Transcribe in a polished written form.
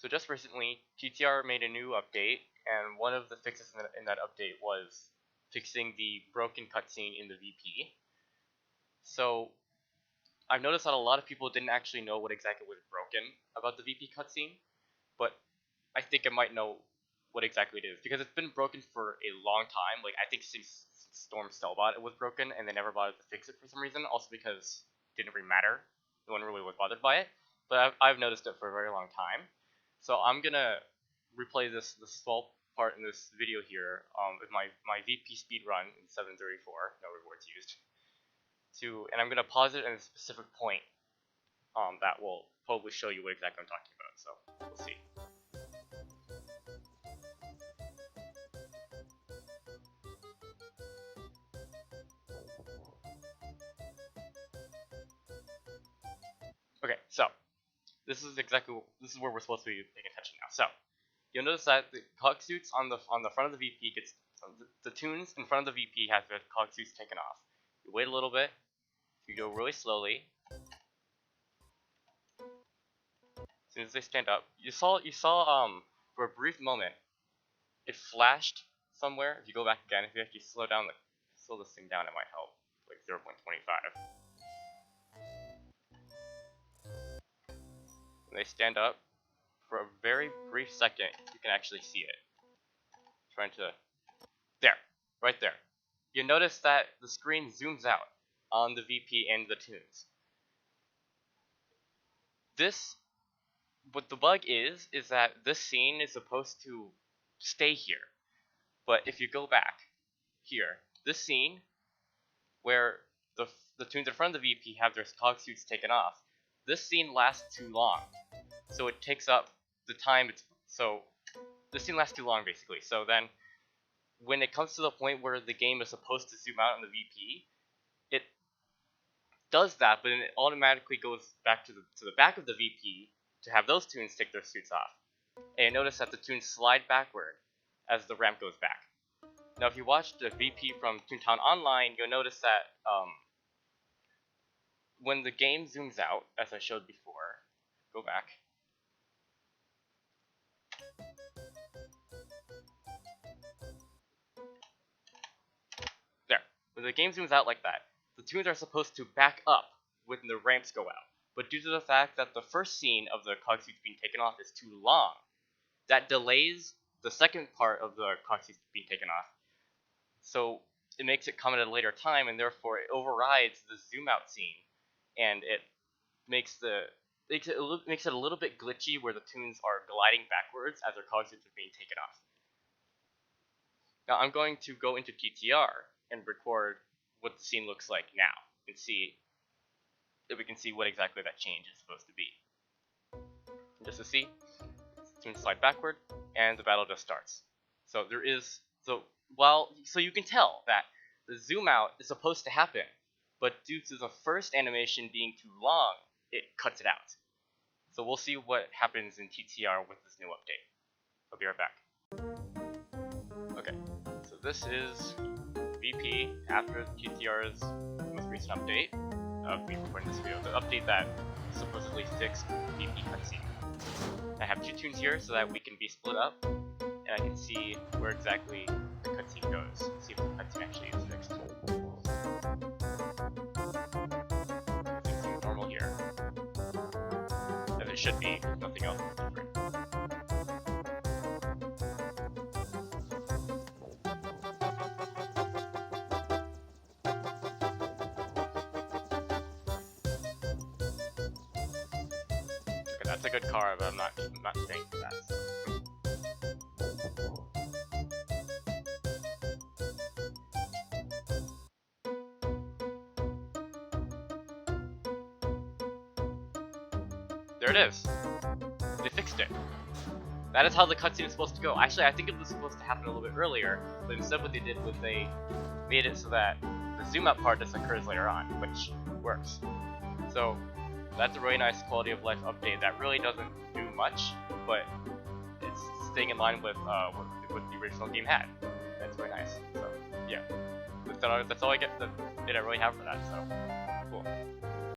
So just recently, TTR made a new update, and one of the fixes in that update was fixing the broken cutscene in the VP. So I've noticed that a lot of people didn't actually know what exactly was broken about the VP cutscene, but I think I might know what exactly it is, because it's been broken for a long time. Like, I think since Storm Cellbot it was broken, and they never bothered to fix it for some reason, also because it didn't really matter. No one really was bothered by it, but I've noticed it for a very long time. So I'm gonna replay this small part in this video here with my VP speed run in 734, no rewards used. And I'm gonna pause it at a specific point that will probably show you what exactly I'm talking about. So we'll see. Okay, so this is where we're supposed to be paying attention now. So you'll notice that the cog suits on the front of the VP gets the tunes in front of the VP have the cog suits taken off. You wait a little bit. You go really slowly. As soon as they stand up, you saw for a brief moment it flashed somewhere. If you go back again, if you actually slow this thing down, it might help. Like 0.25. When they stand up, for a very brief second, you can actually see it. There, right there. You notice that the screen zooms out on the VP and the tunes. What the bug is that this scene is supposed to stay here. But if you go back here, this scene where the tunes in front of the VP have their cog suits taken off, this scene lasts too long. So it takes up the time. This scene lasts too long, basically. So then, when it comes to the point where the game is supposed to zoom out on the VP, it does that, but then it automatically goes back to the back of the VP to have those tunes take their suits off. And you notice that the tunes slide backward as the ramp goes back. Now, if you watch the VP from Toontown Online, you'll notice that when the game zooms out, as I showed before, go back. There. When the game zooms out like that, the tunes are supposed to back up when the ramps go out. But due to the fact that the first scene of the cog suits being taken off is too long, that delays the second part of the cog suits being taken off. So it makes it come at a later time, and therefore it overrides the zoom out scene, and it makes it a little bit glitchy where the tunes are gliding backwards as their cog suits are being taken off. Now I'm going to go into TTR and record what the scene looks like now, and see if we can see what exactly that change is supposed to be. And just to see, tunes slide backward, and the battle just starts. So you can tell that the zoom out is supposed to happen, but due to the first animation being too long, it cuts it out. So we'll see what happens in TTR with this new update. I'll be right back. Okay, so this is VP after TTR's most recent update of me recording this video. The update that supposedly fixed VP cutscene. I have two tunes here so that we can be split up, and I can see where exactly the cutscene goes. See if the cutscene actually is fixed. It's normal here, as it should be. Nothing else is different. Okay, that's a good car, but I'm not staying for that. So. There it is. They fixed it. That is how the cutscene is supposed to go. Actually, I think it was supposed to happen a little bit earlier, but instead what they did was they made it so that the zoom out part just occurs later on, which works. So that's a really nice quality of life update that really doesn't do much, but it's staying in line with what the original game had. That's very nice. So yeah, that's all I really have for that. So cool.